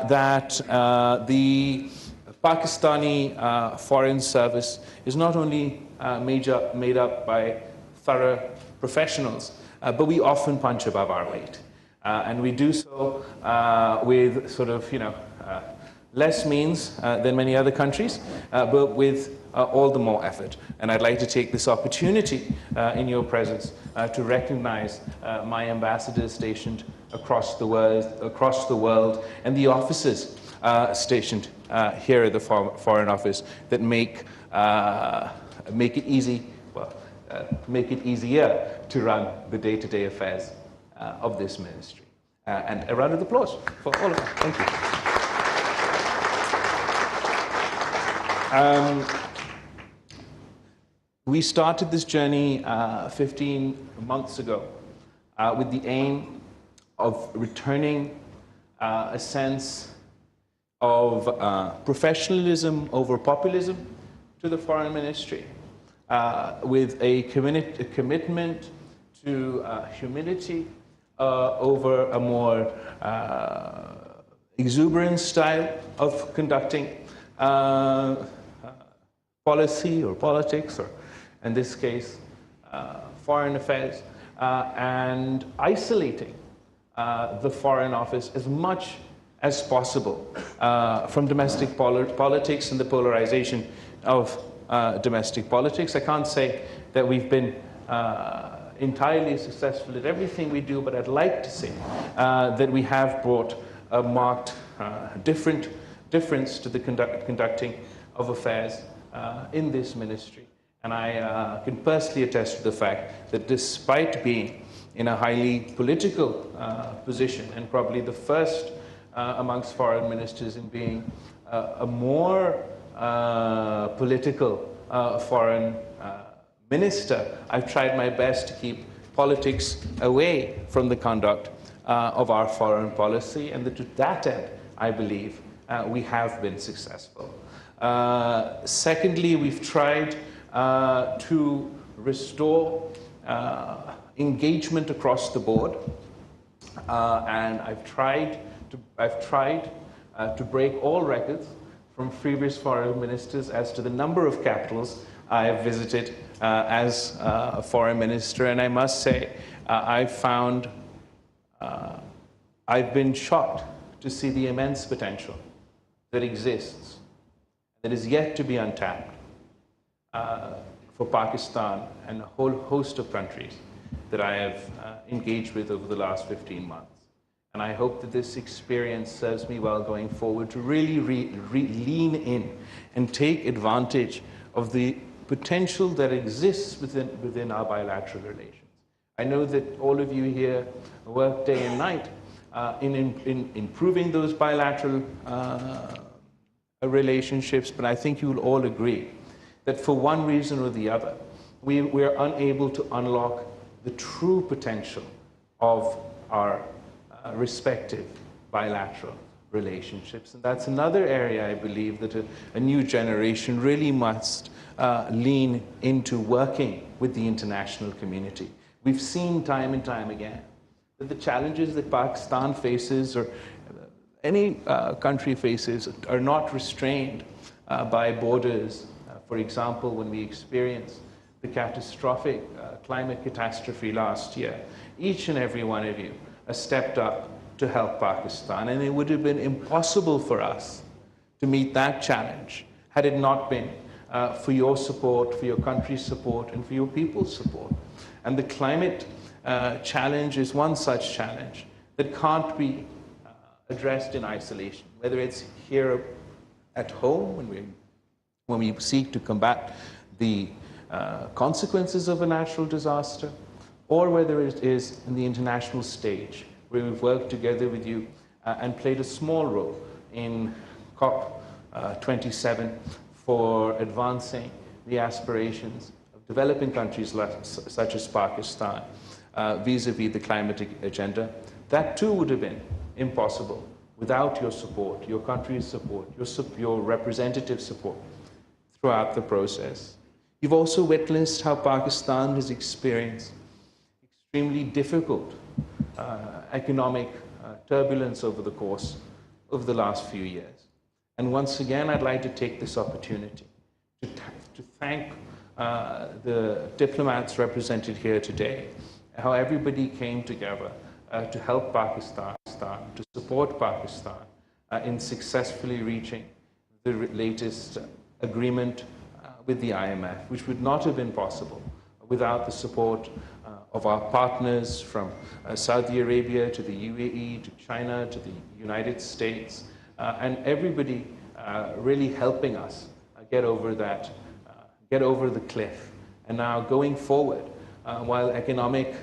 that the Pakistani Foreign Service is not only made up by thorough professionals, but we often punch above our weight. And we do so with sort of, less means than many other countries, but with all the more effort. And I'd like to take this opportunity in your presence to recognize my ambassadors stationed across the world, and the officers stationed here at the Foreign Office that make it easy, make it easier to run the day-to-day affairs of this ministry. And a round of applause for all of them. Thank you. We started this journey 15 months ago with the aim of returning a sense of professionalism over populism to the Foreign Ministry, with a commitment to humility over a more exuberant style of conducting policy or politics, or in this case, foreign affairs, and isolating the Foreign Office as much as possible from domestic politics and the polarization of domestic politics. I can't say that we've been entirely successful at everything we do, but I'd like to say that we have brought a marked difference to the conducting of affairs in this ministry. And I can personally attest to the fact that despite being in a highly political position, and probably the first amongst foreign ministers in being a more political foreign minister, I've tried my best to keep politics away from the conduct of our foreign policy, and to that end, I believe, we have been successful. Secondly, we've tried to restore engagement across the board, and I've tried to break all records from previous foreign ministers as to the number of capitals I have visited as a foreign minister, and I must say I've been shocked to see the immense potential that exists, that is yet to be untapped for Pakistan and a whole host of countries that I have engaged with over the last 15 months. And I hope that this experience serves me well going forward to really lean in and take advantage of the potential that exists within our bilateral relations. I know that all of you here work day and night in improving those bilateral relationships, but I think you will all agree that for one reason or the other, we're unable to unlock the true potential of our respective bilateral relationships. And that's another area I believe that a new generation really must lean into working with the international community. We've seen time and time again that the challenges that Pakistan faces, or any country faces, are not restrained by borders. For example, when we experienced the catastrophic climate catastrophe last year, each and every one of you has stepped up to help Pakistan, and it would have been impossible for us to meet that challenge had it not been for your support, for your country's support, and for your people's support. And the climate challenge is one such challenge that can't be addressed in isolation, whether it's here at home when we seek to combat the consequences of a natural disaster, or whether it is in the international stage, where we've worked together with you and played a small role in COP27 for advancing the aspirations of developing countries such as Pakistan vis-a-vis the climate agenda. That too would have been impossible without your support, your country's support, your representative support throughout the process. You've also witnessed how Pakistan has experienced extremely difficult economic turbulence over the course of the last few years. And once again, I'd like to take this opportunity to thank the diplomats represented here today, how everybody came together to help Pakistan, to support Pakistan in successfully reaching the latest agreement with the IMF, which would not have been possible without the support of our partners from Saudi Arabia to the UAE, to China, to the United States, and everybody really helping us get over that, get over the cliff. And now going forward, while economic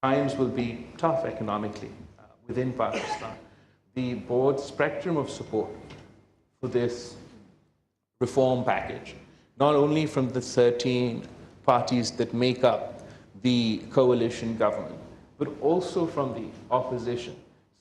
times will be tough economically within Pakistan, the broad spectrum of support for this reform package, not only from the 13 parties that make up the coalition government, but also from the opposition,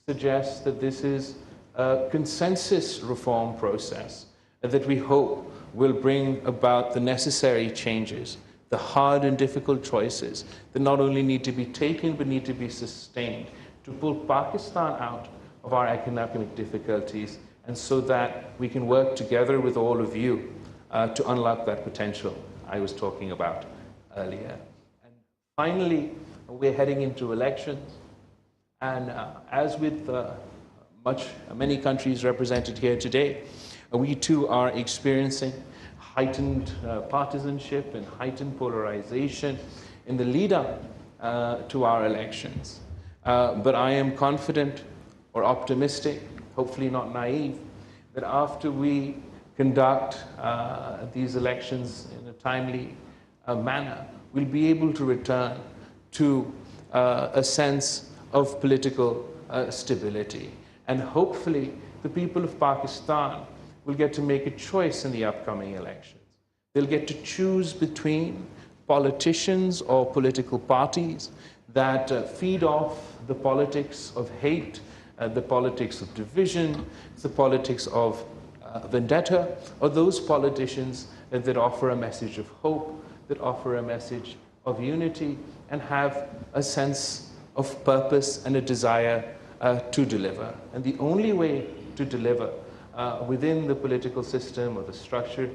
suggests that this is a consensus reform process that we hope will bring about the necessary changes, the hard and difficult choices that not only need to be taken but need to be sustained to pull Pakistan out of our economic difficulties, and so that we can work together with all of you to unlock that potential I was talking about earlier. And finally, we're heading into elections, and as with many countries represented here today, we too are experiencing heightened partisanship and heightened polarization in the lead up to our elections. But I am confident or optimistic, hopefully not naive, that after we conduct these elections in a timely manner, we'll be able to return to a sense of political stability. And hopefully the people of Pakistan will get to make a choice in the upcoming elections. They'll get to choose between politicians or political parties that feed off the politics of hate, the politics of division, the politics of vendetta, or those politicians that offer a message of hope, that offer a message of unity, and have a sense of purpose and a desire to deliver. And the only way to deliver within the political system or the structure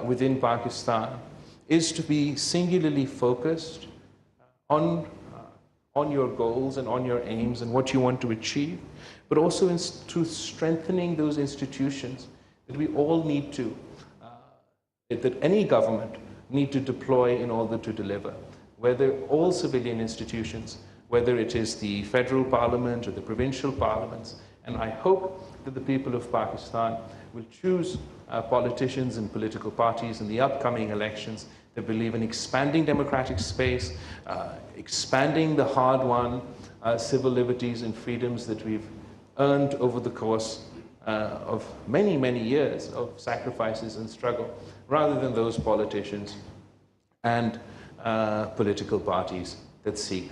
within Pakistan is to be singularly focused on your goals and on your aims and what you want to achieve, but also to strengthening those institutions that we all need to, that any government need to deploy in order to deliver, whether all civilian institutions, whether it is the federal parliament or the provincial parliaments. And I hope that the people of Pakistan will choose politicians and political parties in the upcoming elections that believe in expanding democratic space, expanding the hard-won civil liberties and freedoms that we've earned over the course of many, many years of sacrifices and struggle, rather than those politicians and political parties that seek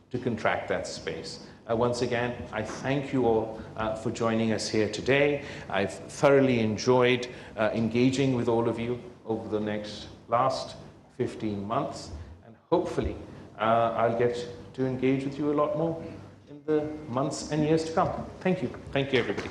to contract that space. Once again, I thank you all for joining us here today. I've thoroughly enjoyed engaging with all of you over the last 15 months, and hopefully I'll get to engage with you a lot more in the months and years to come. Thank you. Thank you, everybody.